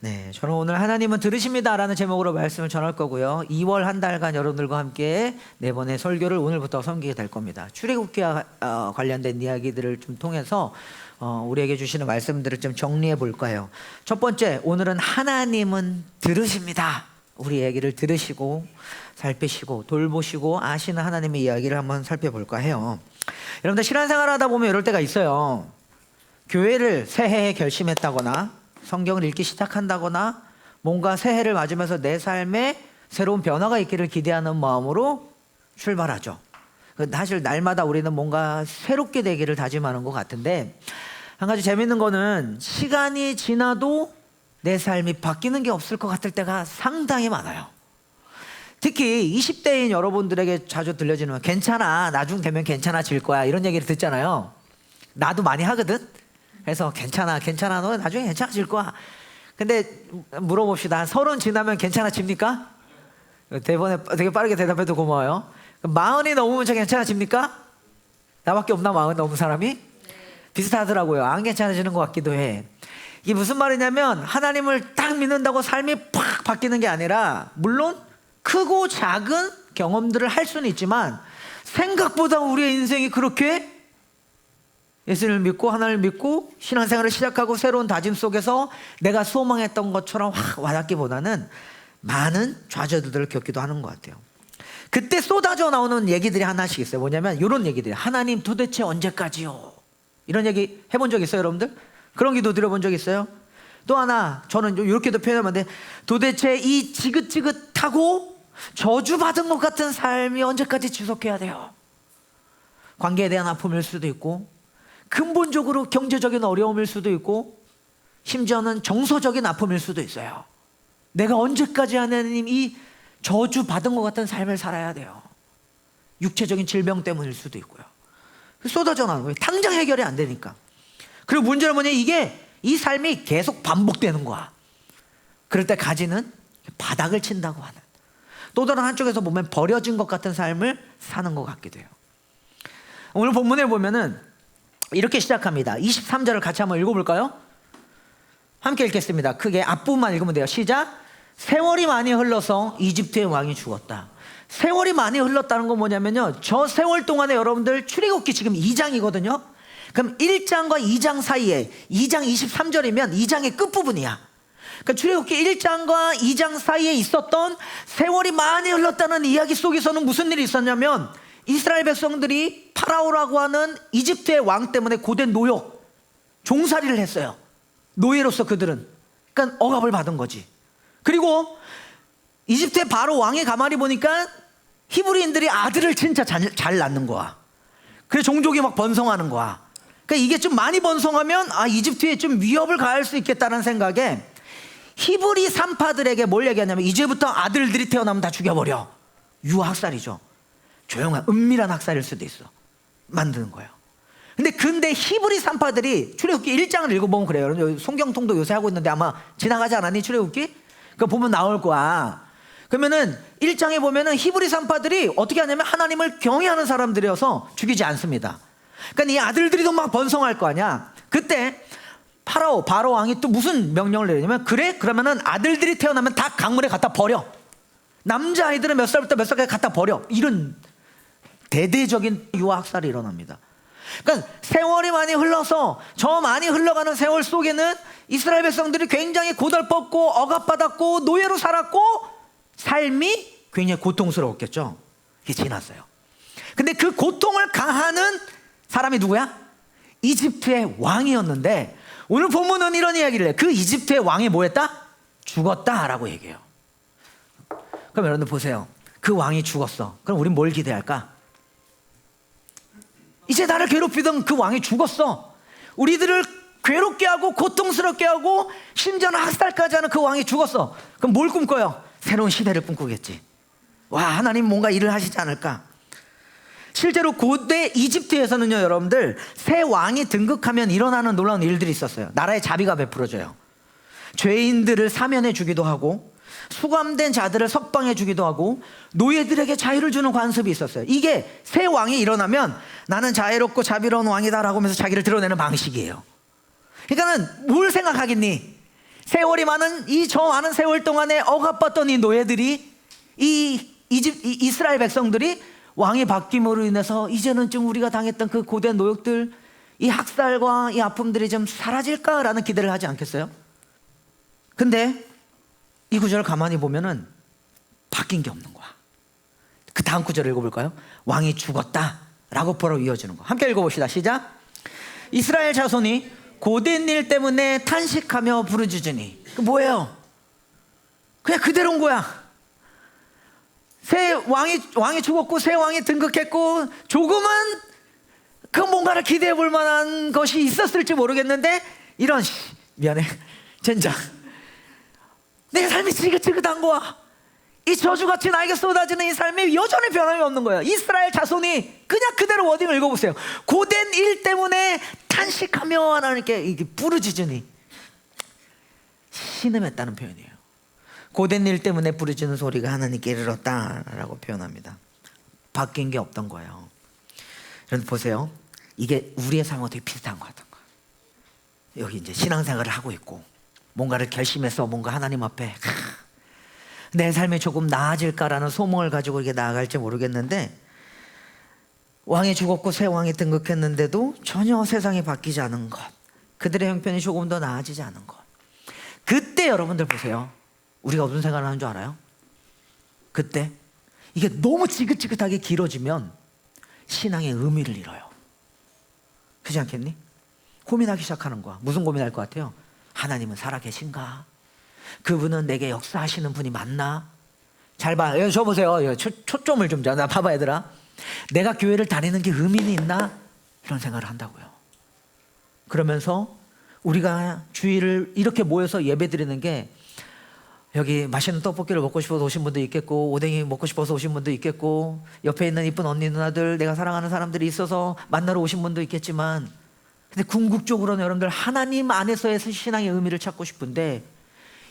네, 저는 오늘 하나님은 들으십니다라는 제목으로 말씀을 전할 거고요. 2월 한 달간 여러분들과 함께 4번의 설교를 오늘부터 섬기게 될 겁니다. 출애굽기와 관련된 이야기들을 좀 통해서 우리에게 주시는 말씀들을 좀 정리해 볼까요? 첫 번째, 오늘은 하나님은 들으십니다. 우리 얘기를 들으시고 살피시고 돌보시고 아시는 하나님의 이야기를 한번 살펴볼까 해요. 여러분들 신앙생활 하다 보면 이럴 때가 있어요. 교회를 새해에 결심했다거나 성경을 읽기 시작한다거나 뭔가 새해를 맞으면서 내 삶에 새로운 변화가 있기를 기대하는 마음으로 출발하죠. 사실 날마다 우리는 뭔가 새롭게 되기를 다짐하는 것 같은데, 한 가지 재밌는 거는 시간이 지나도 내 삶이 바뀌는 게 없을 것 같을 때가 상당히 많아요. 특히 20대인 여러분들에게 자주 들려지는 괜찮아, 나중 되면 괜찮아질 거야, 이런 얘기를 듣잖아요. 나도 많이 하거든. 그래서 괜찮아 너 나중에 괜찮아질 거야. 근데 물어봅시다. 30 지나면 괜찮아집니까? 대본에 되게 빠르게 대답해도 고마워요. 40이 넘으면 저 괜찮아집니까? 나밖에 없나 40 넘은 사람이? 비슷하더라고요. 안 괜찮아지는 것 같기도 해. 이게 무슨 말이냐면 하나님을 딱 믿는다고 삶이 팍 바뀌는 게 아니라, 물론 크고 작은 경험들을 할 수는 있지만 생각보다 우리의 인생이 그렇게 예수를 믿고 하나님을 믿고 신앙생활을 시작하고 새로운 다짐 속에서 내가 소망했던 것처럼 확 와닿기보다는 많은 좌절들을 겪기도 하는 것 같아요. 그때 쏟아져 나오는 얘기들이 하나씩 있어요. 뭐냐면 이런 얘기들이, 하나님 도대체 언제까지요? 이런 얘기 해본 적 있어요, 여러분들? 그런 기도 드려본 적 있어요? 또 하나, 저는 이렇게도 표현하면 돼. 도대체 이 지긋지긋하고 저주받은 것 같은 삶이 언제까지 지속해야 돼요? 관계에 대한 아픔일 수도 있고, 근본적으로 경제적인 어려움일 수도 있고, 심지어는 정서적인 아픔일 수도 있어요. 내가 언제까지 하나님 이 저주받은 것 같은 삶을 살아야 돼요? 육체적인 질병 때문일 수도 있고요. 쏟아져 나오는 거예요. 당장 해결이 안 되니까. 그리고 문제는 뭐냐, 이 삶이 계속 반복되는 거야. 그럴 때 가지는 바닥을 친다고 하는, 또 다른 한쪽에서 보면 버려진 것 같은 삶을 사는 것 같기도 해요. 오늘 본문을 보면은 이렇게 시작합니다. 23절을 같이 한번 읽어볼까요? 함께 읽겠습니다. 크게 앞부분만 읽으면 돼요. 시작. 세월이 많이 흘러서 이집트의 왕이 죽었다. 세월이 많이 흘렀다는 건 뭐냐면요, 저 세월 동안에 여러분들 출애굽기 지금 2장이거든요. 그럼 1장과 2장 사이에, 2장 23절이면 2장의 끝부분이야. 그러니까 출애굽기 1장과 2장 사이에 있었던 세월이 많이 흘렀다는 이야기 속에서는 무슨 일이 있었냐면, 이스라엘 백성들이 파라오라고 하는 이집트의 왕 때문에 고된 노역, 종살이를 했어요. 노예로서 그들은, 그러니까 억압을 받은 거지. 그리고 이집트의 바로 왕이 가만히 보니까 히브리인들이 아들을 진짜 잘 낳는 거야. 그래서 종족이 막 번성하는 거야. 그러니까 이게 좀 많이 번성하면 이집트에 좀 위협을 가할 수 있겠다는 생각에 히브리 산파들에게 뭘 얘기하냐면, 이제부터 아들들이 태어나면 다 죽여버려. 유학살이죠. 조용한 은밀한 학살일 수도 있어. 만드는 거예요. 근데 히브리 산파들이, 출애굽기 1장을 읽어보면 그래요. 송경통도 요새 하고 있는데 아마 지나가지 않았니, 출애굽기? 그거 보면 나올 거야. 그러면은 1장에 보면은 히브리 산파들이 어떻게 하냐면 하나님을 경외하는 사람들이어서 죽이지 않습니다. 그러니까 이 아들들이 또 막 번성할 거 아니야. 그때 바로 왕이 또 무슨 명령을 내리냐면, 그래? 그러면은 아들들이 태어나면 다 강물에 갖다 버려. 남자아이들은 몇 살부터 몇 살까지 갖다 버려. 이런 대대적인 유아학살이 일어납니다. 그러니까 세월이 많이 흘러서 저 많이 흘러가는 세월 속에는 이스라엘 백성들이 굉장히 고달팠고 억압받았고 노예로 살았고 삶이 굉장히 고통스러웠겠죠. 이게 지났어요. 근데 그 고통을 가하는 사람이 누구야? 이집트의 왕이었는데, 오늘 본문은 이런 이야기를 해요. 그 이집트의 왕이 뭐 했다? 죽었다라고 얘기해요. 그럼 여러분들 보세요. 그 왕이 죽었어. 그럼 우린 뭘 기대할까? 이제 나를 괴롭히던 그 왕이 죽었어. 우리들을 괴롭게 하고 고통스럽게 하고 심지어는 학살까지 하는 그 왕이 죽었어. 그럼 뭘 꿈꿔요? 새로운 시대를 꿈꾸겠지. 와, 하나님 뭔가 일을 하시지 않을까? 실제로 고대 이집트에서는요, 여러분들, 새 왕이 등극하면 일어나는 놀라운 일들이 있었어요. 나라의 자비가 베풀어져요. 죄인들을 사면해 주기도 하고, 수감된 자들을 석방해 주기도 하고, 노예들에게 자유를 주는 관습이 있었어요. 이게 새 왕이 일어나면 나는 자유롭고 자비로운 왕이다라고 하면서 자기를 드러내는 방식이에요. 그러니까는 뭘 생각하겠니? 세월이 많은 저 많은 세월 동안에 억압받던 이 노예들이, 이스라엘 백성들이 왕이 바뀜으로 인해서 이제는 좀 우리가 당했던 그 고된 노역들, 이 학살과 이 아픔들이 좀 사라질까라는 기대를 하지 않겠어요? 근데 이 구절을 가만히 보면은 바뀐 게 없는 거야. 그 다음 구절 읽어볼까요? 왕이 죽었다라고 바로 이어지는 거. 함께 읽어봅시다. 시작. 이스라엘 자손이 고된 일 때문에 탄식하며 부르짖으니. 그 뭐예요? 그냥 그대로인 거야. 새 왕이 죽었고 새 왕이 등극했고, 조금은 그 뭔가를 기대해 볼 만한 것이 있었을지 모르겠는데, 이런 미안해 젠장, 내 삶이 지긋지긋한 거야. 이 저주같이 나에게 쏟아지는 이 삶이 여전히 변함이 없는 거예요. 이스라엘 자손이 그냥 그대로 워딩을 읽어보세요. 고된 일 때문에 탄식하며 하나님께 이게 부르짖으니, 신음했다는 표현이에요. 고된 일 때문에 부르짖는 소리가 하나님께 이르렀다라고 표현합니다. 바뀐 게 없던 거예요. 여러분 보세요. 이게 우리의 삶과 되게 비슷한 것 같은 거예요. 여기 이제 신앙생활을 하고 있고 뭔가를 결심해서 뭔가 하나님 앞에 내 삶이 조금 나아질까라는 소망을 가지고 이렇게 나아갈지 모르겠는데, 왕이 죽었고 새 왕이 등극했는데도 전혀 세상이 바뀌지 않은 것, 그들의 형편이 조금 더 나아지지 않은 것. 그때 여러분들 보세요. 우리가 무슨 생각을 하는 줄 알아요? 그때 이게 너무 지긋지긋하게 길어지면 신앙의 의미를 잃어요. 그렇지 않겠니? 고민하기 시작하는 거야. 무슨 고민할 것 같아요? 하나님은 살아계신가? 그분은 내게 역사하시는 분이 맞나? 잘 봐. 저 보세요. 초점을 좀 나 봐봐 얘들아. 내가 교회를 다니는 게 의미는 있나? 이런 생각을 한다고요. 그러면서 우리가 주일을 이렇게 모여서 예배 드리는 게, 여기 맛있는 떡볶이를 먹고 싶어서 오신 분도 있겠고, 오뎅이 먹고 싶어서 오신 분도 있겠고, 옆에 있는 이쁜 언니 누나들, 내가 사랑하는 사람들이 있어서 만나러 오신 분도 있겠지만, 근데 궁극적으로는 여러분들 하나님 안에서의 신앙의 의미를 찾고 싶은데,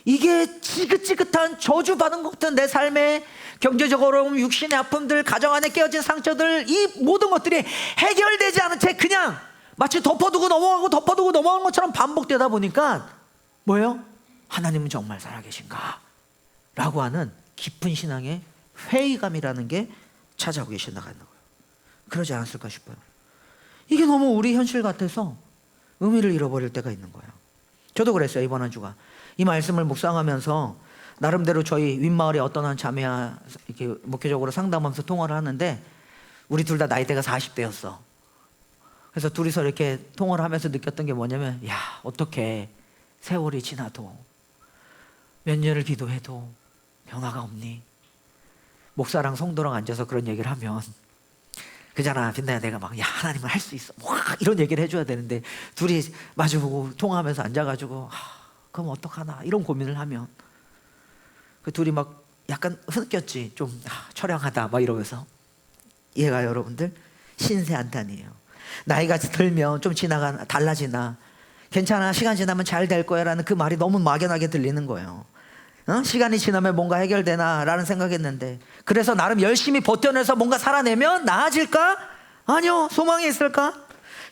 이게 지긋지긋한 저주받은 것 같은 내 삶에 경제적 어려움, 육신의 아픔들, 가정 안에 깨어진 상처들, 이 모든 것들이 해결되지 않은 채 그냥 마치 덮어두고 넘어가고 덮어두고 넘어가는 것처럼 반복되다 보니까 뭐예요? 하나님은 정말 살아계신가? 라고 하는 깊은 신앙의 회의감이라는 게 찾아오기 시작하는 거예요. 그러지 않았을까 싶어요. 이게 너무 우리 현실 같아서 의미를 잃어버릴 때가 있는 거예요. 저도 그랬어요. 이번 한 주가 이 말씀을 묵상하면서 나름대로 저희 윗마을에 어떤 한 자매와 이렇게 목회적으로 상담하면서 통화를 하는데, 우리 둘 다 나이대가 40대였어. 그래서 둘이서 이렇게 통화를 하면서 느꼈던 게 뭐냐면, 야, 어떻게 세월이 지나도 몇 년을 기도해도 변화가 없니? 목사랑 성도랑 앉아서 그런 얘기를 하면, 그잖아 빛나야, 내가 막 야 하나님은 할 수 있어 와 이런 얘기를 해줘야 되는데, 둘이 마주보고 통화하면서 앉아가지고 그럼 어떡하나 이런 고민을 하면, 그 둘이 막 약간 흐느꼈지, 좀 처량하다 막 이러면서. 얘가 여러분들 신세한탄이에요. 나이가 들면 좀 지나가 달라지나, 괜찮아 시간 지나면 잘 될 거야 라는 그 말이 너무 막연하게 들리는 거예요. 시간이 지나면 뭔가 해결되나 라는 생각했는데, 그래서 나름 열심히 버텨내서 뭔가 살아내면 나아질까? 아니요. 소망이 있을까?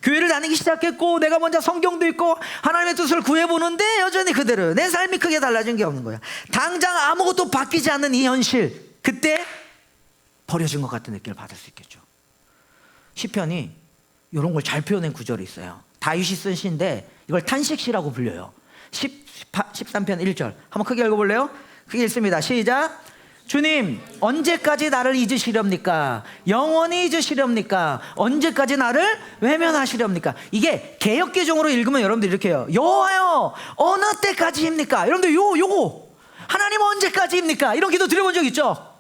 교회를 다니기 시작했고 내가 먼저 성경도 읽고 하나님의 뜻을 구해보는데 여전히 그대로 내 삶이 크게 달라진 게 없는 거야. 당장 아무것도 바뀌지 않는 이 현실, 그때 버려진 것 같은 느낌을 받을 수 있겠죠. 시편이 이런 걸 잘 표현한 구절이 있어요. 다윗이 쓴 시인데 이걸 탄식시라고 불려요. 13편 1절 한번 크게 읽어볼래요? 크게 읽습니다. 시작. 주님 언제까지 나를 잊으시렵니까? 영원히 잊으시렵니까? 언제까지 나를 외면하시렵니까? 이게 개역개정으로 읽으면 여러분들 이렇게 해요. 여호와여 어느 때까지입니까? 여러분들 요거 하나님 언제까지입니까? 이런 기도 드려본 적 있죠?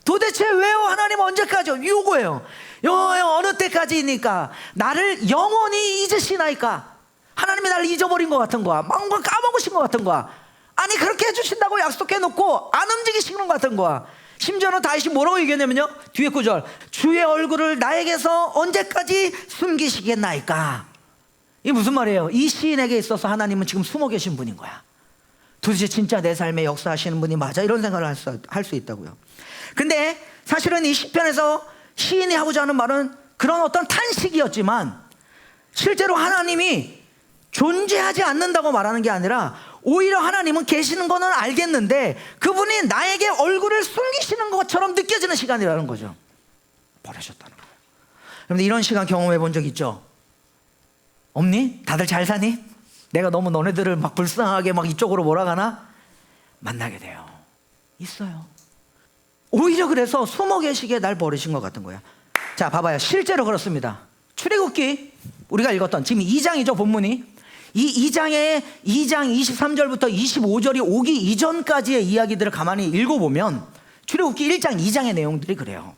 도대체 왜요? 하나님 언제까지요? 요거예요. 여호와여 어느 때까지입니까? 나를 영원히 잊으시나이까? 하나님이 나를 잊어버린 것 같은 거야. 뭔가 까먹으신 것 같은 거야. 아니 그렇게 해주신다고 약속해놓고 안 움직이시는 것 같은 거야. 심지어는 다윗이 뭐라고 얘기했냐면요, 뒤에 구절, 주의 얼굴을 나에게서 언제까지 숨기시겠나이까? 이게 무슨 말이에요? 이 시인에게 있어서 하나님은 지금 숨어 계신 분인 거야. 도대체 진짜 내 삶에 역사하시는 분이 맞아? 이런 생각을 할 수 있다고요. 근데 사실은 이 시편에서 시인이 하고자 하는 말은 그런 어떤 탄식이었지만, 실제로 하나님이 존재하지 않는다고 말하는 게 아니라 오히려 하나님은 계시는 거는 알겠는데 그분이 나에게 얼굴을 숨기시는 것처럼 느껴지는 시간이라는 거죠. 버리셨다는 거예요. 여러분들 이런 시간 경험해 본 적 있죠? 없니? 다들 잘 사니? 내가 너무 너네들을 막 불쌍하게 막 이쪽으로 몰아가나? 만나게 돼요. 있어요. 오히려 그래서 숨어 계시기에 날 버리신 것 같은 거야. 자, 봐봐요. 실제로 그렇습니다. 출애굽기 우리가 읽었던 지금 2장이죠, 본문이. 이 2장의 2장 23절부터 25절이 오기 이전까지의 이야기들을 가만히 읽어보면 출애굽기 1장 2장의 내용들이 그래요.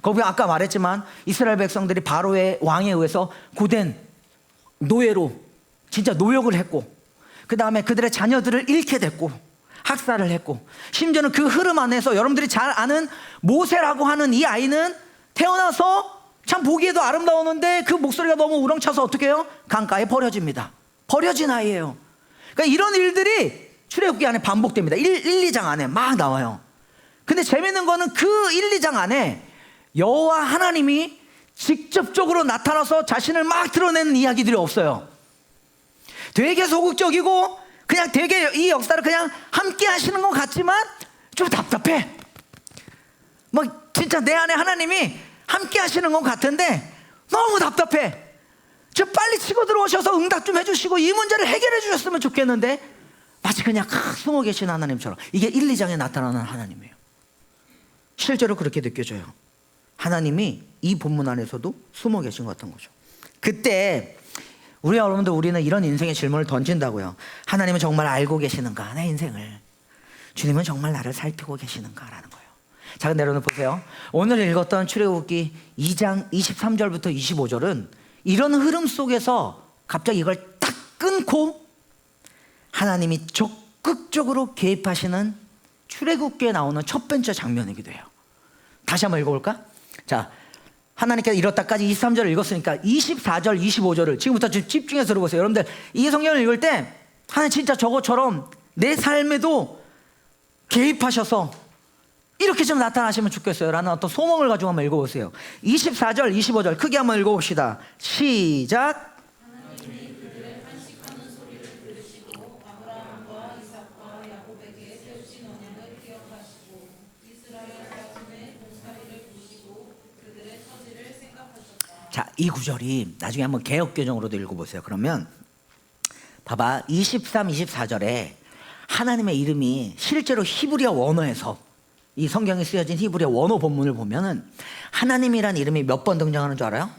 거기 아까 말했지만 이스라엘 백성들이 바로의 왕에 의해서 고된 노예로 진짜 노역을 했고, 그 다음에 그들의 자녀들을 잃게 됐고 학살을 했고, 심지어는 그 흐름 안에서 여러분들이 잘 아는 모세라고 하는 이 아이는 태어나서 참 보기에도 아름다웠는데 그 목소리가 너무 우렁차서 어떻게 해요? 강가에 버려집니다. 버려진 아이예요. 그러니까 이런 일들이 출애굽기 안에 반복됩니다. 1, 2장 안에 막 나와요. 근데 재밌는 거는 그 1, 2장 안에 여호와 하나님이 직접적으로 나타나서 자신을 막 드러내는 이야기들이 없어요. 되게 소극적이고 그냥 되게 이 역사를 그냥 함께 하시는 것 같지만 좀 답답해. 뭐 진짜 내 안에 하나님이 함께 하시는 것 같은데 너무 답답해. 저 빨리 치고 들어오셔서 응답 좀 해주시고 이 문제를 해결해 주셨으면 좋겠는데 마치 그냥 숨어 계신 하나님처럼. 이게 1, 2장에 나타나는 하나님이에요. 실제로 그렇게 느껴져요. 하나님이 이 본문 안에서도 숨어 계신 것 같은 거죠. 그때 우리 여러분들, 우리는 이런 인생의 질문을 던진다고요. 하나님은 정말 알고 계시는가, 내 인생을. 주님은 정말 나를 살피고 계시는가라는 거예요. 자, 근데 여러분 보세요. 오늘 읽었던 출애굽기 2장 23절부터 25절은 이런 흐름 속에서 갑자기 이걸 딱 끊고 하나님이 적극적으로 개입하시는 출애굽기에 나오는 첫 번째 장면이기도 해요. 다시 한번 읽어볼까? 자, 하나님께서 이렇다까지 23절을 읽었으니까 24절, 25절을 지금부터 좀 집중해서 들어보세요. 여러분들 이 성경을 읽을 때 하나님 진짜 저것처럼 내 삶에도 개입하셔서 이렇게 좀 나타나시면 좋겠어요 라는 어떤 소망을 가지고 한번 읽어보세요. 24절, 25절 크게 한번 읽어봅시다. 시작. 자, 이 구절이 나중에 한번 개역개정으로도 읽어보세요. 그러면 봐봐, 23, 24절에 하나님의 이름이 실제로 히브리어 원어에서 이 성경에 쓰여진 히브리어 원어 본문을 보면은 하나님이란 이름이 몇 번 등장하는 줄 알아요?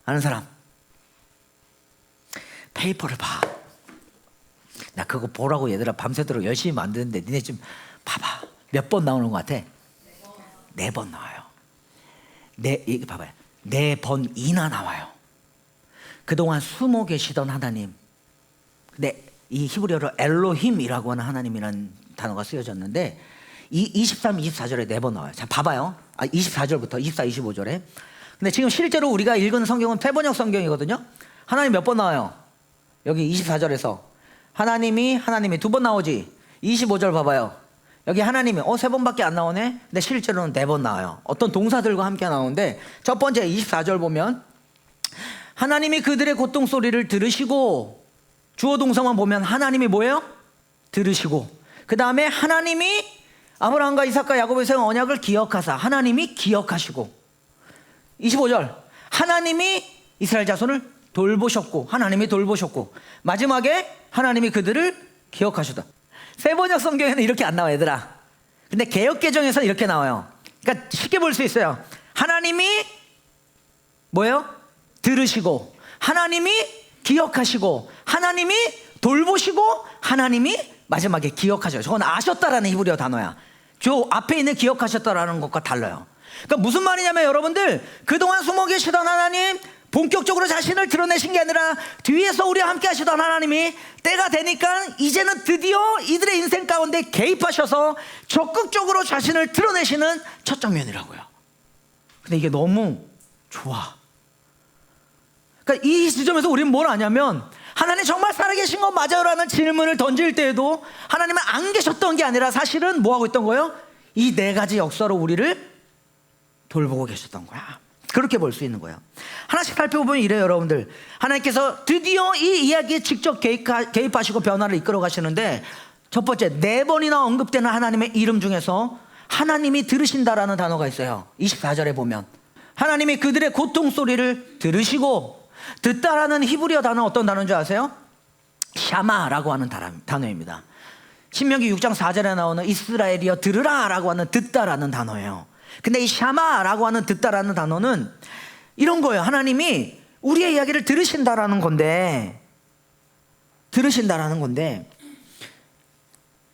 아는 사람? 페이퍼를 봐. 나 그거 보라고 얘들아 밤새도록 열심히 만드는데 니네 좀 봐봐. 몇 번 나오는 것 같아? 4번 나와요. 이거 봐봐요. 4번이나 나와요. 그동안 숨어 계시던 하나님. 근데 이 히브리어로 엘로힘이라고 하는 하나님이라는 단어가 쓰여졌는데 이 23, 24절에 4번 나와요. 자, 봐봐요. 24절부터 24, 25절에. 근데 지금 실제로 우리가 읽은 성경은 폐번역 성경이거든요. 하나님 몇 번 나와요? 여기 24절에서 하나님이 2번 나오지. 25절 봐봐요. 여기 하나님이 3번밖에 안 나오네. 근데 실제로는 4번 나와요. 어떤 동사들과 함께 나오는데 첫 번째 24절 보면 하나님이 그들의 고통 소리를 들으시고, 주어 동사만 보면 하나님이 뭐예요? 들으시고, 그 다음에 하나님이 아브라함과 이삭과 야곱의 세운 언약을 기억하사, 하나님이 기억하시고, 25절 하나님이 이스라엘 자손을 돌보셨고, 하나님이 돌보셨고, 마지막에 하나님이 그들을 기억하시다. 세번역 성경에는 이렇게 안 나와 얘들아. 근데 개역개정에서는 이렇게 나와요. 그러니까 쉽게 볼 수 있어요. 하나님이 뭐예요? 들으시고, 하나님이 기억하시고, 하나님이 돌보시고, 하나님이 마지막에 기억하셔요. 저건 아셨다라는 히브리어 단어야. 저 앞에 있는 기억하셨다라는 것과 달라요. 그러니까 무슨 말이냐면 여러분들, 그동안 숨어 계시던 하나님, 본격적으로 자신을 드러내신 게 아니라 뒤에서 우리와 함께 하시던 하나님이 때가 되니까 이제는 드디어 이들의 인생 가운데 개입하셔서 적극적으로 자신을 드러내시는 첫 장면이라고요. 근데 이게 너무 좋아. 그러니까 이 지점에서 우리는 뭘 아냐면, 하나님 정말 살아계신 거 맞아요? 라는 질문을 던질 때에도 하나님은 안 계셨던 게 아니라 사실은 뭐 하고 있던 거예요? 이 4가지 역사로 우리를 돌보고 계셨던 거야. 그렇게 볼 수 있는 거예요. 하나씩 살펴보면 이래요, 여러분들. 하나님께서 드디어 이 이야기에 직접 개입하시고 변화를 이끌어 가시는데, 첫 번째, 4번이나 언급되는 하나님의 이름 중에서 하나님이 들으신다라는 단어가 있어요. 24절에 보면 하나님이 그들의 고통 소리를 들으시고, 듣다라는 히브리어 단어 어떤 단어인 줄 아세요? 샤마라고 하는 단어입니다. 신명기 6장 4절에 나오는 이스라엘이여 들으라라고 하는 듣다라는 단어예요. 근데 이 샤마라고 하는 듣다라는 단어는 이런 거예요. 하나님이 우리의 이야기를 들으신다라는 건데,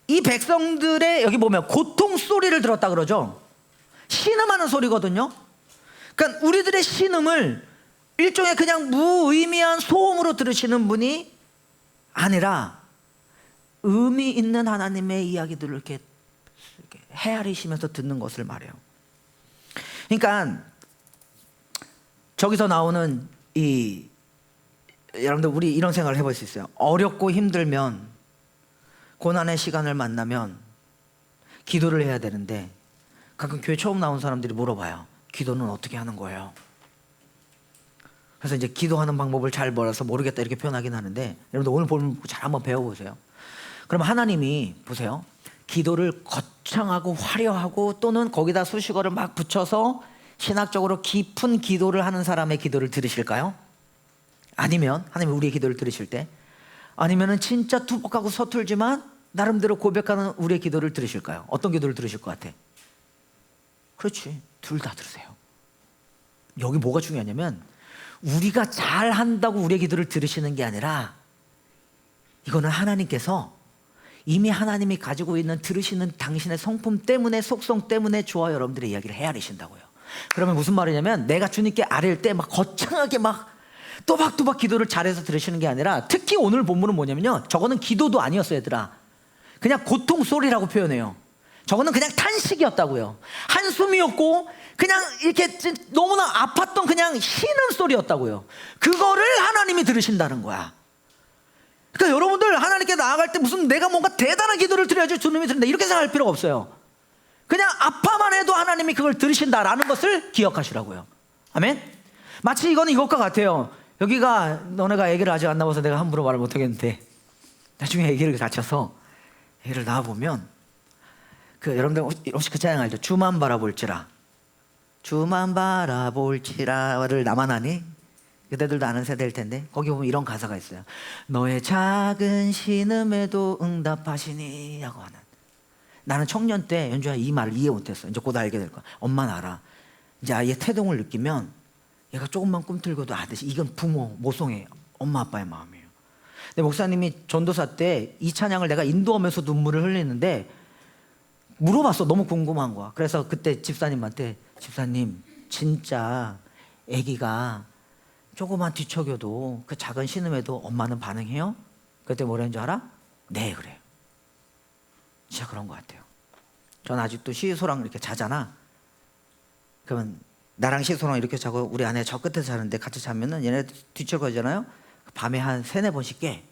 이 백성들의, 여기 보면 고통 소리를 들었다 그러죠. 신음하는 소리거든요. 그러니까 우리들의 신음을 일종의 그냥 무의미한 소음으로 들으시는 분이 아니라 의미 있는 하나님의 이야기들을 이렇게 헤아리시면서 듣는 것을 말해요. 그러니까 저기서 나오는 여러분들, 우리 이런 생각을 해볼 수 있어요. 어렵고 힘들면, 고난의 시간을 만나면 기도를 해야 되는데, 가끔 교회 처음 나온 사람들이 물어봐요. 기도는 어떻게 하는 거예요? 그래서 이제 기도하는 방법을 잘 몰라서 모르겠다 이렇게 표현하긴 하는데, 여러분들 오늘 보면 잘 한번 배워보세요. 그럼 하나님이 보세요, 기도를 거창하고 화려하고 또는 거기다 수식어를 막 붙여서 신학적으로 깊은 기도를 하는 사람의 기도를 들으실까요? 아니면 하나님이 우리의 기도를 들으실 때, 아니면은 진짜 투박하고 서툴지만 나름대로 고백하는 우리의 기도를 들으실까요? 어떤 기도를 들으실 것 같아? 그렇지, 둘 다 들으세요. 여기 뭐가 중요하냐면, 우리가 잘한다고 우리의 기도를 들으시는 게 아니라, 이거는 하나님께서 이미 하나님이 가지고 있는, 들으시는 당신의 성품 때문에, 속성 때문에 저와 여러분들의 이야기를 헤아리신다고요. 그러면 무슨 말이냐면, 내가 주님께 아뢰일 때 막 거창하게 막 또박또박 기도를 잘해서 들으시는 게 아니라, 특히 오늘 본문은 뭐냐면요, 저거는 기도도 아니었어요, 얘들아. 그냥 고통 소리라고 표현해요. 저거는 그냥 탄식이었다고요. 한숨이었고 그냥 이렇게 너무나 아팠던 그냥 쉬는 소리였다고요. 그거를 하나님이 들으신다는 거야. 그러니까 여러분들, 하나님께 나아갈 때 무슨 내가 뭔가 대단한 기도를 드려야지 주님이 들은다 이렇게 생각할 필요가 없어요. 그냥 아파만 해도 하나님이 그걸 들으신다라는 것을 기억하시라고요. 아멘. 마치 이거는 이것과 같아요. 여기가, 너네가 아기를 아직 안 낳아서 내가 함부로 말을 못하겠는데, 나중에 아기를 다쳐서 아기를 낳아보면, 여러분들 혹시 그 찬양 알죠? 주만 바라볼지라, 주만 바라볼지라를 나만 아니? 그대들도 아는 세대일 텐데, 거기 보면 이런 가사가 있어요. 너의 작은 신음에도 응답하시니 라고 하는. 나는 청년 때 연주야 이 말을 이해 못했어. 이제 곧 알게 될 거야. 엄마는 알아. 이제 아이의 태동을 느끼면 얘가 조금만 꿈틀거도 아듯이, 이건 부모, 모성애, 엄마 아빠의 마음이에요. 근데 목사님이 전도사 때 이 찬양을 내가 인도하면서 눈물을 흘리는데, 물어봤어. 너무 궁금한 거야. 그래서 그때 집사님한테, 집사님 진짜 아기가 조그만 뒤척여도, 그 작은 신음에도 엄마는 반응해요? 그때 뭐라는 줄 알아? 네, 그래요. 진짜 그런 것 같아요. 전 아직도 시소랑 이렇게 자잖아. 그러면 나랑 시소랑 이렇게 자고 우리 아내 저 끝에서 자는데, 같이 자면은 얘네 뒤척여잖아요. 밤에 한 3-4번씩 깨.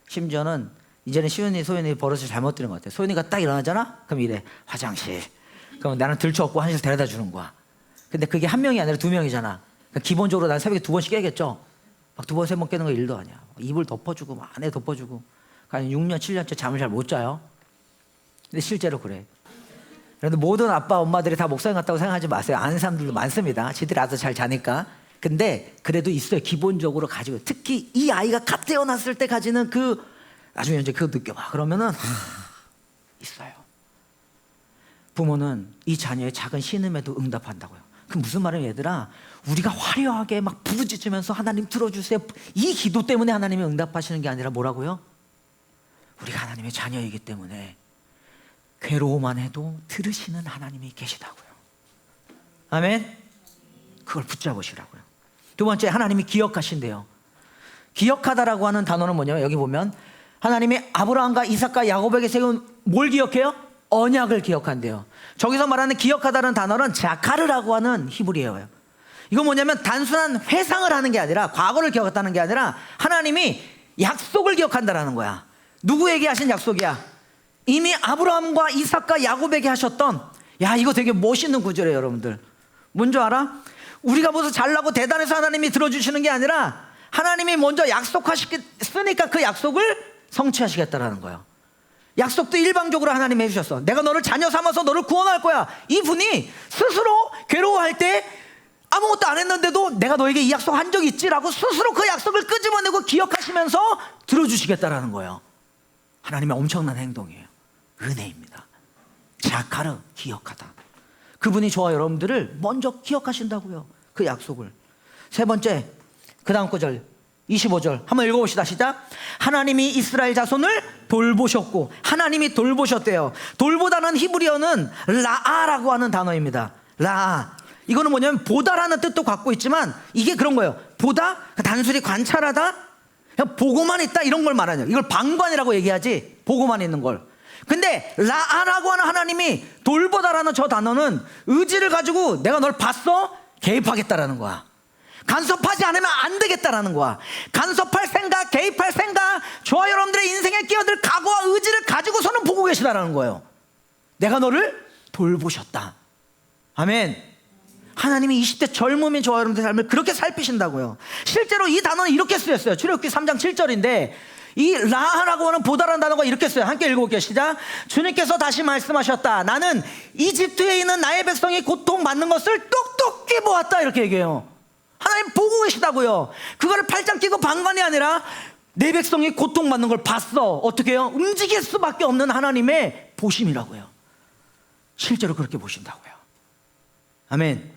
심지어는 이제는 소연이 버릇을 잘못 들은 것 같아요. 소연이가 딱 일어나잖아? 그럼 이래, 화장실. 그럼 나는 들쳐업고 화장실 데려다 주는 거야. 근데 그게 한 명이 아니라 2명이잖아. 그러니까 기본적으로 난 새벽에 2번씩 깨겠죠. 막 2번, 3번 깨는 거 일도 아니야. 이불 덮어주고, 막 안에 덮어주고. 한 6년, 7년째 잠을 잘 못 자요. 근데 실제로 그래. 그런데 모든 아빠, 엄마들이 다 목사님 같다고 생각하지 마세요. 아는 사람들도 많습니다. 지들이 알아서 잘 자니까. 근데 그래도 있어요. 기본적으로 가지고. 특히 이 아이가 갓 태어났을 때 가지는 나중에 이제 그거 느껴봐. 그러면은 있어요. 부모는 이 자녀의 작은 신음에도 응답한다고요. 그 무슨 말이에요, 얘들아? 우리가 화려하게 막 부르짖으면서 하나님 들어주세요, 이 기도 때문에 하나님이 응답하시는 게 아니라 뭐라고요? 우리가 하나님의 자녀이기 때문에 괴로워만 해도 들으시는 하나님이 계시다고요. 아멘. 그걸 붙잡으시라고요. 두 번째, 하나님이 기억하신대요. 기억하다라고 하는 단어는 뭐냐면, 여기 보면 하나님이 아브라함과 이삭과 야곱에게 세운 뭘 기억해요? 언약을 기억한대요. 저기서 말하는 기억하다는 단어는 자카르라고 하는 히브리어예요. 이건 뭐냐면 단순한 회상을 하는 게 아니라, 과거를 기억했다는 게 아니라 하나님이 약속을 기억한다라는 거야. 누구에게 하신 약속이야? 이미 아브라함과 이삭과 야곱에게 하셨던, 야, 이거 되게 멋있는 구절이에요, 여러분들. 뭔지 알아? 우리가 무슨 잘나고 대단해서 하나님이 들어주시는 게 아니라 하나님이 먼저 약속하셨으니까 그 약속을 성취하시겠다라는 거예요. 약속도 일방적으로 하나님이 해주셨어. 내가 너를 자녀 삼아서 너를 구원할 거야. 이분이 스스로 괴로워할 때 아무것도 안 했는데도 내가 너에게 이 약속 한 적 있지라고 스스로 그 약속을 끄집어내고 기억하시면서 들어주시겠다라는 거예요. 하나님의 엄청난 행동이에요. 은혜입니다. 자카르, 기억하다. 그분이 저와 여러분들을 먼저 기억하신다고요. 그 약속을. 세 번째, 그 다음 구절 25절 한번 읽어봅시다. 시작. 하나님이 이스라엘 자손을 돌보셨고, 하나님이 돌보셨대요. 돌보다는 히브리어는 라아라고 하는 단어입니다. 라아. 이거는 뭐냐면 보다라는 뜻도 갖고 있지만 이게 그런 거예요. 보다, 단순히 관찰하다, 그냥 보고만 있다 이런 걸 말하냐. 이걸 방관이라고 얘기하지, 보고만 있는 걸. 근데 라아라고 하는 하나님이 돌보다라는 저 단어는 의지를 가지고 내가 널 봤어? 개입하겠다라는 거야. 간섭하지 않으면 안 되겠다라는 거야. 간섭할 생각, 개입할 생각, 저와 여러분들의 인생에 끼어들 각오와 의지를 가지고서는 보고 계시다라는 거예요. 내가 너를 돌보셨다. 아멘. 하나님이 20대 젊음인 저와 여러분들의 삶을 그렇게 살피신다고요. 실제로 이 단어는 이렇게 쓰였어요. 출애굽기 3장 7절인데 이 라하라고 하는 보다라는 단어가 이렇게 써요. 함께 읽어볼게요. 시작. 주님께서 다시 말씀하셨다. 나는 이집트에 있는 나의 백성이 고통받는 것을 똑똑히 보았다. 이렇게 얘기해요. 하나님 보고 계시다고요. 그거를 팔짱 끼고 방관이 아니라 내 백성이 고통받는 걸 봤어. 어떻게 해요? 움직일 수밖에 없는 하나님의 보심이라고요. 실제로 그렇게 보신다고요. 아멘.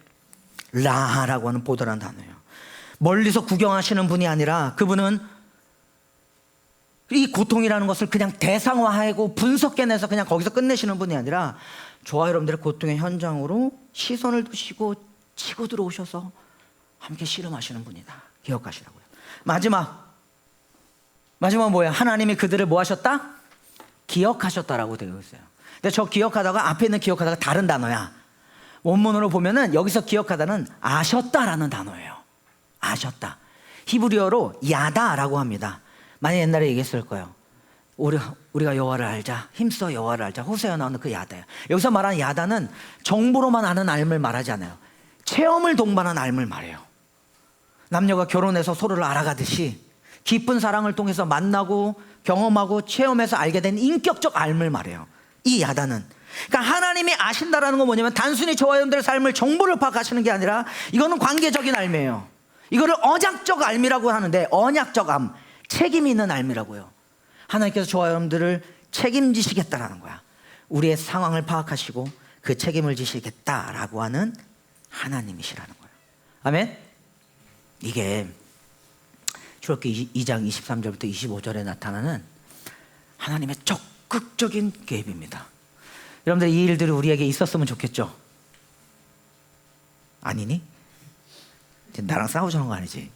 라하라고 하는 보다라는 단어예요. 멀리서 구경하시는 분이 아니라 그분은 이 고통이라는 것을 그냥 대상화하고 분석해내서 그냥 거기서 끝내시는 분이 아니라 저와 여러분들의 고통의 현장으로 시선을 두시고 치고 들어오셔서 함께 씨름하시는 분이다. 기억하시라고요. 마지막 뭐예요? 하나님이 그들을 뭐 하셨다? 기억하셨다라고 되어 있어요. 근데 저 기억하다가 앞에 있는 기억하다가 다른 단어야. 원문으로 보면은 여기서 기억하다는 아셨다라는 단어예요. 아셨다. 히브리어로 야다라고 합니다. 많이 옛날에 얘기했을 거예요. 우리가 여호와를 알자, 힘써 여호와를 알자. 호세아에 나오는 그 야다예요. 여기서 말하는 야다는 정보로만 아는 알을 말하지 않아요. 체험을 동반한 알을 말해요. 남녀가 결혼해서 서로를 알아가듯이 깊은 사랑을 통해서 만나고 경험하고 체험해서 알게 된 인격적 알을 말해요. 이 야다는. 그러니까 하나님이 아신다라는 건 뭐냐면 단순히 저와 여러분들의 삶을 정보를 파악하시는 게 아니라 이거는 관계적인 알미예요. 이거를 언약적 알미라고 하는데 언약적 암, 책임이 있는 알미라고요. 하나님께서 저와 여러분들을 책임지시겠다라는 거야. 우리의 상황을 파악하시고 그 책임을 지시겠다라고 하는 하나님이시라는 거예요. 아멘. 이게 출애굽기 2장 23절부터 25절에 나타나는 하나님의 적극적인 개입입니다. 여러분들 이 일들이 우리에게 있었으면 좋겠죠? 아니니? 나랑 싸우자는 거 아니지?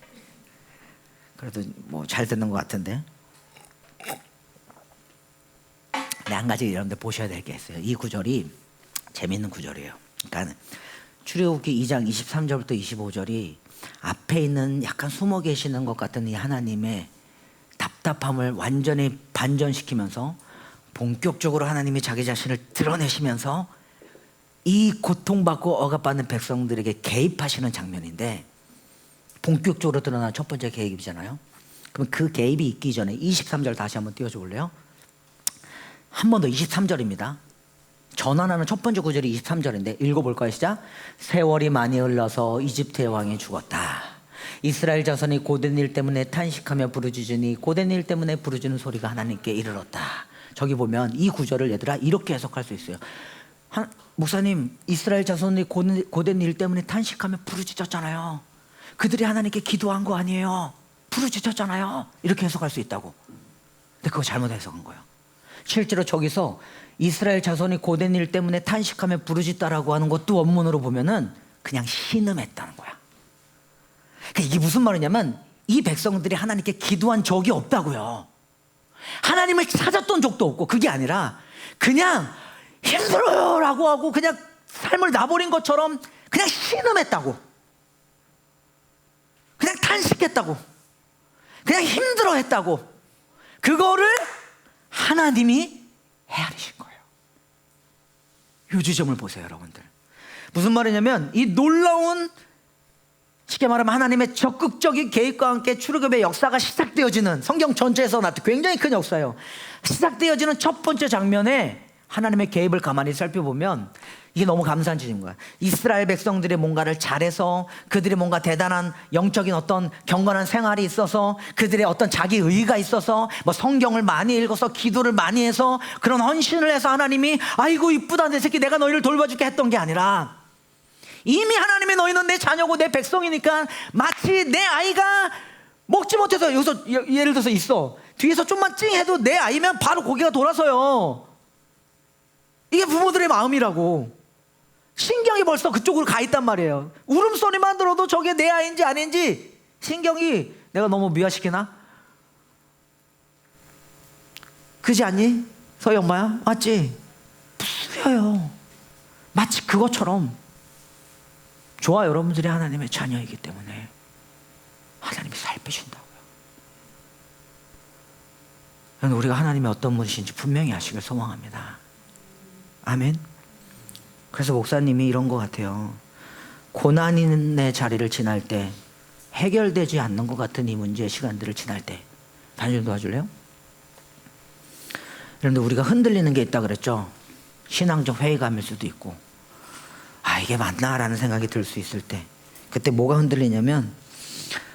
그래도 뭐 잘 듣는 것 같은데. 네, 한 가지 여러분들 보셔야 될 게 있어요. 이 구절이 재밌는 구절이에요. 그러니까 출애굽기 2장 23절부터 25절이 앞에 있는 약간 숨어 계시는 것 같은 이 하나님의 답답함을 완전히 반전시키면서 본격적으로 하나님이 자기 자신을 드러내시면서 이 고통받고 억압받는 백성들에게 개입하시는 장면인데, 본격적으로 드러난 첫 번째 개입이잖아요. 그럼 그 개입이 있기 전에 23절 다시 한번 띄워줘 볼래요? 한 번 더. 23절입니다. 전환하는 첫 번째 구절이 23절인데 읽어볼까요? 시작. 세월이 많이 흘러서 이집트의 왕이 죽었다. 이스라엘 자손이 고된 일 때문에 탄식하며 부르짖으니 고된 일 때문에 부르짖는 소리가 하나님께 이르렀다. 저기 보면 이 구절을 얘들아 이렇게 해석할 수 있어요. 목사님, 이스라엘 자손이 고된 일 때문에 탄식하며 부르짖었잖아요. 그들이 하나님께 기도한 거 아니에요. 부르짖었잖아요. 이렇게 해석할 수 있다고. 근데 그거 잘못 해석한 거예요. 실제로 저기서 이스라엘 자손이 고된 일 때문에 탄식하며 부르짖다라고 하는 것도 원문으로 보면은 그냥 신음했다는 거야. 그러니까 이게 무슨 말이냐면 이 백성들이 하나님께 기도한 적이 없다고요. 하나님을 찾았던 적도 없고, 그게 아니라 그냥 힘들어요 라고 하고 그냥 삶을 놔버린 것처럼 그냥 신음했다고, 그냥 탄식했다고, 그냥 힘들어했다고. 그거를 하나님이 헤아리신 거예요. 이 지점을 보세요 여러분들. 무슨 말이냐면 이 놀라운 쉽게 말하면 하나님의 적극적인 계획과 함께 출애굽의 역사가 시작되어지는, 성경 전체에서 나타난 굉장히 큰 역사예요. 시작되어지는 첫 번째 장면에 하나님의 계획을 가만히 살펴보면 이게 너무 감사한 일인 거야. 이스라엘 백성들의 뭔가를 잘해서, 그들의 뭔가 대단한 영적인 어떤 경건한 생활이 있어서, 그들의 어떤 자기 의의가 있어서, 뭐 성경을 많이 읽어서 기도를 많이 해서 그런 헌신을 해서 하나님이 아이고 이쁘다 내 새끼 내가 너희를 돌봐줄게 했던 게 아니라, 이미 하나님이 너희는 내 자녀고 내 백성이니까 마치 내 아이가 먹지 못해서, 여기서 예를 들어서 있어, 뒤에서 좀만 찡 해도 내 아이면 바로 고개가 돌아서요. 이게 부모들의 마음이라고. 신경이 벌써 그쪽으로 가 있단 말이에요. 울음소리만 들어도 저게 내 아이인지 아닌지 신경이, 내가 너무 미화시키나? 그지 않니? 서희 엄마야? 맞지? 부수려요. 마치 그것처럼. 좋아, 여러분들이 하나님의 자녀이기 때문에 하나님이 살펴준다고요. 우리가 하나님의 어떤 분이신지 분명히 아시길 소망합니다. 아멘. 그래서 목사님이 이런 것 같아요. 고난의 자리를 지날 때, 해결되지 않는 것 같은 이 문제의 시간들을 지날 때, 단순히 도와줄래요? 여러분들, 우리가 흔들리는 게 있다 그랬죠. 신앙적 회의감일 수도 있고, 아 이게 맞나라는 생각이 들 수 있을 때, 그때 뭐가 흔들리냐면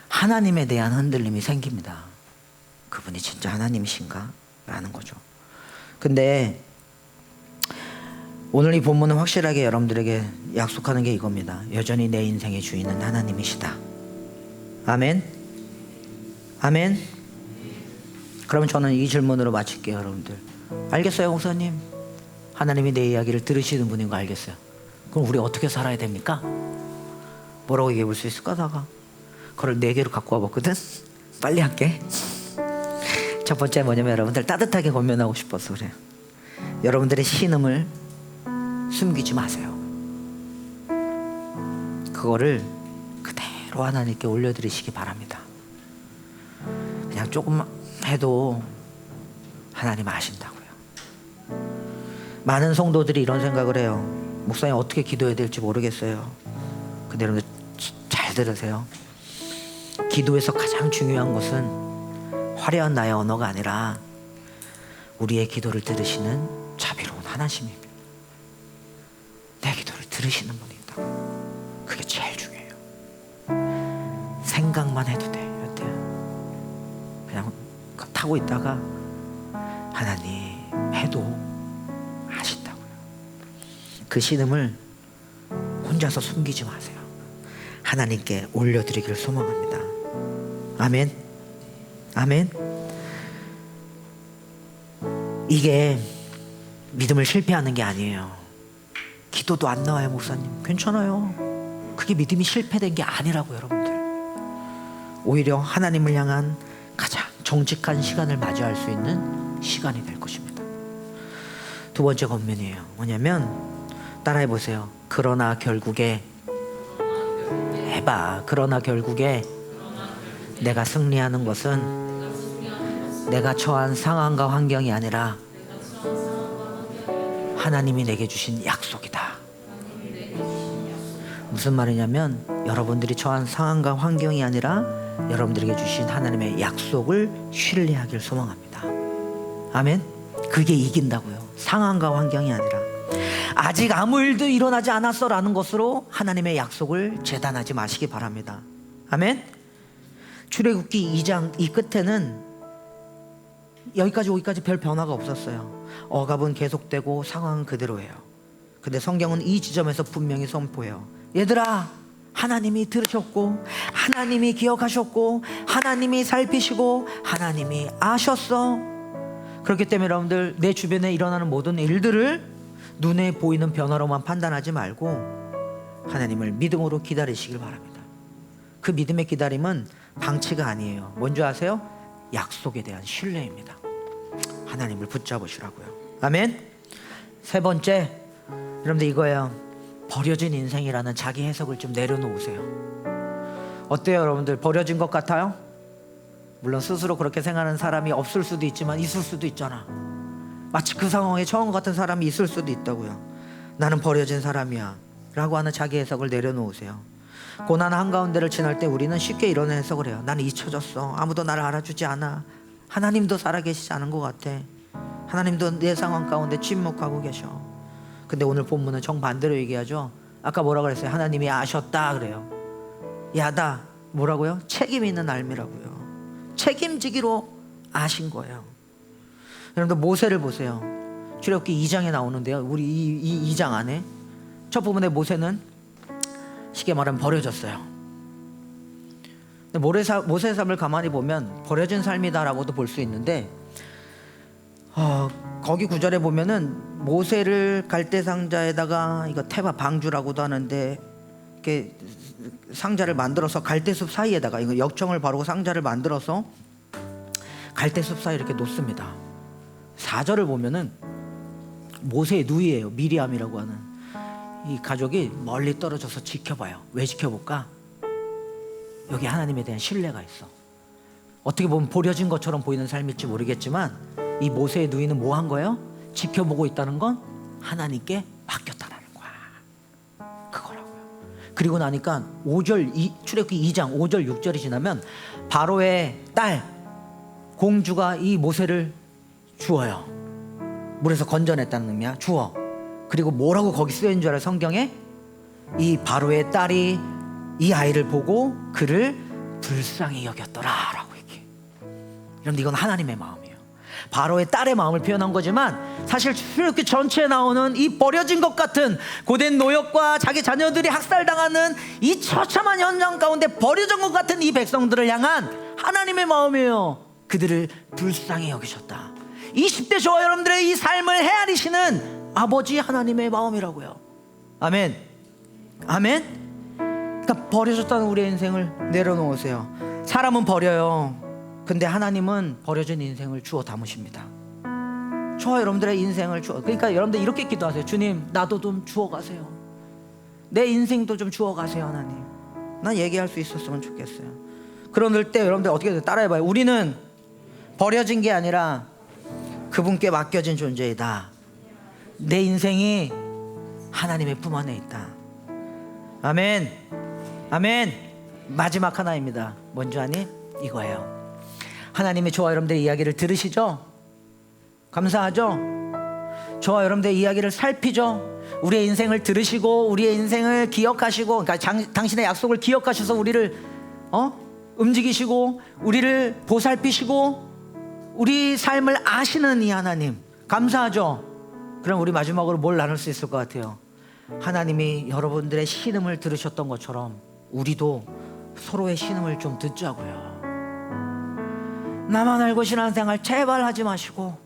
하나님에 대한 흔들림이 생깁니다. 그분이 진짜 하나님이신가? 라는 거죠. 근데 오늘 이 본문은 확실하게 여러분들에게 약속하는 게 이겁니다. 여전히 내 인생의 주인은 하나님이시다. 아멘. 아멘. 그러면 저는 이 질문으로 마칠게요. 여러분들 알겠어요 목사님? 하나님이 내 이야기를 들으시는 분인 거 알겠어요. 그럼 우리 어떻게 살아야 됩니까? 뭐라고 얘기해 볼 수 있을까? 다가 그걸 4개로 갖고 와봤거든. 빨리 할게. 첫 번째 뭐냐면, 여러분들 따뜻하게 권면하고 싶어서 그래요. 여러분들의 신음을 숨기지 마세요. 그거를 그대로 하나님께 올려드리시기 바랍니다. 그냥 조금만 해도 하나님 아신다고요. 많은 성도들이 이런 생각을 해요. 목사님 어떻게 기도해야 될지 모르겠어요. 근데 여러분들 잘 들으세요. 기도에서 가장 중요한 것은 화려한 나의 언어가 아니라 우리의 기도를 들으시는 자비로운 하나님입니다. 내 기도를 들으시는 분이 있다고. 그게 제일 중요해요. 생각만 해도 돼. 여태 그냥 타고 있다가 하나님 해도 아신다고요. 그 신음을 혼자서 숨기지 마세요. 하나님께 올려드리기를 소망합니다. 아멘. 아멘. 이게 믿음을 실패하는 게 아니에요. 기도도 안 나와요 목사님. 괜찮아요. 그게 믿음이 실패된 게 아니라고. 여러분들 오히려 하나님을 향한 가장 정직한 시간을 맞이할 수 있는 시간이 될 것입니다. 두 번째 권면이에요. 뭐냐면 따라해보세요. 그러나 결국에 해봐. 그러나 결국에 내가 승리하는 것은 내가 처한 상황과 환경이 아니라 하나님이 내게 주신 약속이다. 무슨 말이냐면 여러분들이 처한 상황과 환경이 아니라 여러분들에게 주신 하나님의 약속을 신뢰하길 소망합니다. 아멘. 그게 이긴다고요. 상황과 환경이 아니라 아직 아무 일도 일어나지 않았어 라는 것으로 하나님의 약속을 재단하지 마시기 바랍니다. 아멘. 출애굽기 2장 이 끝에는 여기까지 오기까지 별 변화가 없었어요. 억압은 계속되고 상황은 그대로예요. 근데 성경은 이 지점에서 분명히 선포해요. 얘들아, 하나님이 들으셨고 하나님이 기억하셨고 하나님이 살피시고 하나님이 아셨어. 그렇기 때문에 여러분들 내 주변에 일어나는 모든 일들을 눈에 보이는 변화로만 판단하지 말고 하나님을 믿음으로 기다리시길 바랍니다. 그 믿음의 기다림은 방치가 아니에요. 뭔지 아세요? 약속에 대한 신뢰입니다. 하나님을 붙잡으시라고요. 아멘. 세 번째, 여러분들 이거예요. 버려진 인생이라는 자기 해석을 좀 내려놓으세요. 어때요 여러분들? 버려진 것 같아요? 물론 스스로 그렇게 생각하는 사람이 없을 수도 있지만 있을 수도 있잖아. 마치 그 상황에 처한 것 같은 사람이 있을 수도 있다고요. 나는 버려진 사람이야 라고 하는 자기 해석을 내려놓으세요. 고난 한가운데를 지날 때 우리는 쉽게 이런 해석을 해요. 나는 잊혀졌어. 아무도 나를 알아주지 않아. 하나님도 살아계시지 않은 것 같아. 하나님도 내 상황 가운데 침묵하고 계셔. 근데 오늘 본문은 정반대로 얘기하죠. 아까 뭐라 그랬어요? 하나님이 아셨다 그래요. 야다 뭐라고요? 책임 있는 알미라고요. 책임지기로 아신 거예요. 여러분들 모세를 보세요. 출애굽기 2장에 나오는데요. 우리 이 2장 안에 첫 부분에 모세는 쉽게 말하면 버려졌어요. 모세의 삶을 가만히 보면 버려진 삶이다라고도 볼 수 있는데 거기 9절에 보면은 모세를 갈대 상자에다가 이거 테바 방주라고도 하는데 이렇게 상자를 만들어서 갈대숲 사이에다가 이거 역청을 바르고 상자를 만들어서 갈대숲 사이에 이렇게 놓습니다. 4절을 보면은 모세의 누이예요. 미리암이라고 하는 이 가족이 멀리 떨어져서 지켜봐요. 왜 지켜볼까? 여기 하나님에 대한 신뢰가 있어. 어떻게 보면 버려진 것처럼 보이는 삶일지 모르겠지만 이 모세의 누이는 뭐 한 거예요? 지켜보고 있다는 건 하나님께 맡겼다라는 거야. 그거라고요. 그리고 나니까 5절 출애굽기 2장 5절 6절이 지나면 바로의 딸 공주가 이 모세를 주어요. 물에서 건져냈다는 의미야. 주어. 그리고 뭐라고 거기 쓰여있는 줄 알아요? 성경에 이 바로의 딸이 이 아이를 보고 그를 불쌍히 여겼더라 라고 얘기해. 여러분 이건 하나님의 마음이에요. 바로의 딸의 마음을 표현한 거지만 사실 출애굽기 전체에 나오는 이 버려진 것 같은 고된 노역과 자기 자녀들이 학살당하는 이 처참한 현장 가운데 버려진 것 같은 이 백성들을 향한 하나님의 마음이에요. 그들을 불쌍히 여기셨다. 20대 저와 여러분들의 이 삶을 헤아리시는 아버지 하나님의 마음이라고요. 아멘. 아멘. 그러니까 버려졌다는 우리의 인생을 내려놓으세요. 사람은 버려요. 근데 하나님은 버려진 인생을 주워 담으십니다. 저와 여러분들의 인생을 주워. 그러니까 여러분들 이렇게 기도하세요. 주님 나도 좀 주워 가세요. 내 인생도 좀 주워 가세요 하나님. 난 얘기할 수 있었으면 좋겠어요. 그럴 때 여러분들 어떻게 따라해봐요. 우리는 버려진 게 아니라 그분께 맡겨진 존재이다. 내 인생이 하나님의 품 안에 있다. 아멘. 아멘. 마지막 하나입니다. 뭔지 아니? 이거예요. 하나님이 저와 여러분들의 이야기를 들으시죠? 감사하죠? 저와 여러분들의 이야기를 살피죠? 우리의 인생을 들으시고 우리의 인생을 기억하시고, 그러니까 당신의 약속을 기억하셔서 우리를 움직이시고 우리를 보살피시고 우리 삶을 아시는 이 하나님 감사하죠? 그럼 우리 마지막으로 뭘 나눌 수 있을 것 같아요? 하나님이 여러분들의 신음을 들으셨던 것처럼 우리도 서로의 신음을 좀 듣자고요. 나만 알고 신앙생활 제발 하지 마시고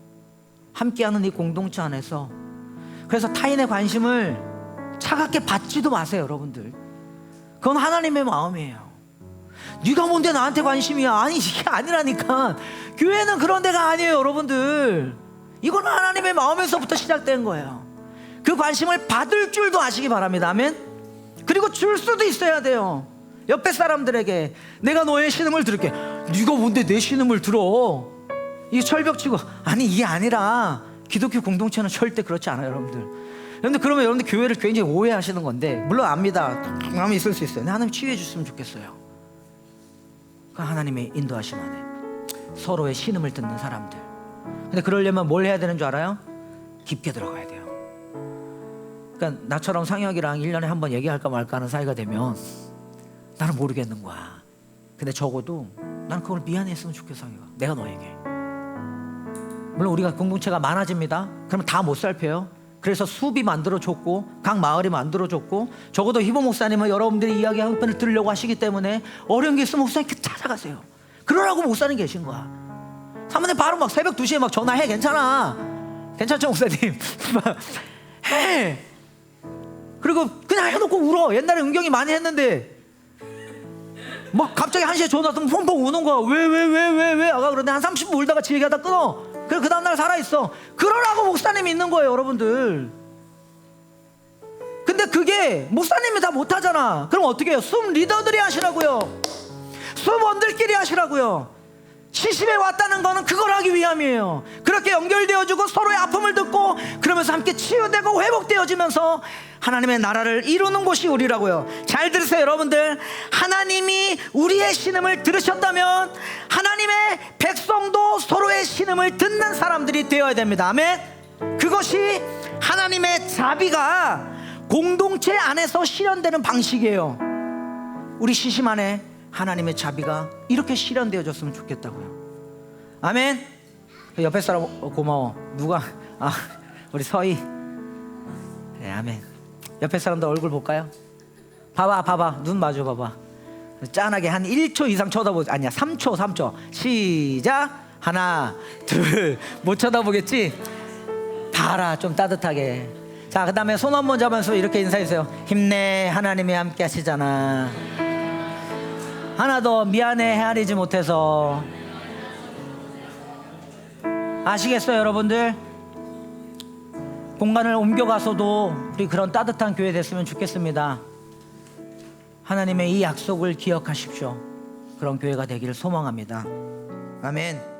함께하는 이 공동체 안에서 그래서 타인의 관심을 차갑게 받지도 마세요. 여러분들 그건 하나님의 마음이에요. 네가 뭔데 나한테 관심이야. 아니 이게 아니라니까. 교회는 그런 데가 아니에요. 여러분들 이건 하나님의 마음에서부터 시작된 거예요. 그 관심을 받을 줄도 아시기 바랍니다. 아멘. 그리고 줄 수도 있어야 돼요. 옆에 사람들에게 내가 너의 신음을 들을게. 네가 뭔데 내 신음을 들어. 이게 철벽치고 아니 이게 아니라 기독교 공동체는 절대 그렇지 않아요. 여러분들 그러면 여러분들 교회를 굉장히 오해하시는 건데 물론 압니다. 마음이 있을 수 있어요. 하나님 치유해 주셨으면 좋겠어요. 그 하나님의 인도하심 안에 서로의 신음을 듣는 사람들. 근데 그러려면 뭘 해야 되는 줄 알아요? 깊게 들어가야 돼요. 그러니까 나처럼 상혁이랑 1년에 한 번 얘기할까 말까 하는 사이가 되면 나는 모르겠는 거야. 근데 적어도 난 그걸 미안했으면 좋겠어. 상혁아 내가 너에게. 물론 우리가 공동체가 많아집니다. 그러면 다 못 살펴요. 그래서 숲이 만들어줬고 각 마을이 만들어줬고 적어도 희보 목사님은 여러분들이 이야기하는 걸 들으려고 하시기 때문에 어려운 게 있으면 목사님께 찾아가세요. 그러라고 목사님 계신 거야. 사모님 바로 막 새벽 2시에 막 전화해. 괜찮아. 괜찮죠 목사님? 해. 그리고 그냥 해놓고 울어. 옛날에 은경이 많이 했는데 막 갑자기 1시에 전화 왔으면 펑펑 우는 거야. 왜 아가 그런데 한 30분 울다가 지 얘기하다 끊어. 그리고 그 다음날 살아있어. 그러라고 목사님이 있는 거예요. 여러분들 근데 그게 목사님이 다 못하잖아. 그럼 어떻게 해요? 숨 리더들이 하시라고요. 숨원들끼리 하시라고요. 시심에 왔다는 거는 그걸 하기 위함이에요. 그렇게 연결되어지고 서로의 아픔을 듣고 그러면서 함께 치유되고 회복되어지면서 하나님의 나라를 이루는 곳이 우리라고요. 잘 들으세요 여러분들. 하나님이 우리의 신음을 들으셨다면 하나님의 백성도 서로의 신음을 듣는 사람들이 되어야 됩니다. 아멘. 그것이 하나님의 자비가 공동체 안에서 실현되는 방식이에요. 우리 시심 안에 하나님의 자비가 이렇게 실현되어졌으면 좋겠다고요. 아멘. 옆에 사람 고마워. 누가? 우리 서희. 네, 아멘. 옆에 사람들 얼굴 볼까요? 봐봐. 눈 마주 봐봐. 짠하게 한 1초 이상 쳐다보지. 아니야 3초. 시작. 하나 둘. 못 쳐다보겠지? 봐라 좀 따뜻하게. 자, 그 다음에 손 한번 잡으면서 이렇게 인사해주세요. 힘내. 하나님이 함께 하시잖아. 하나 더. 미안해 헤아리지 못해서. 아시겠어요 여러분들? 공간을 옮겨가서도 우리 그런 따뜻한 교회 됐으면 좋겠습니다. 하나님의 이 약속을 기억하십시오. 그런 교회가 되기를 소망합니다. 아멘.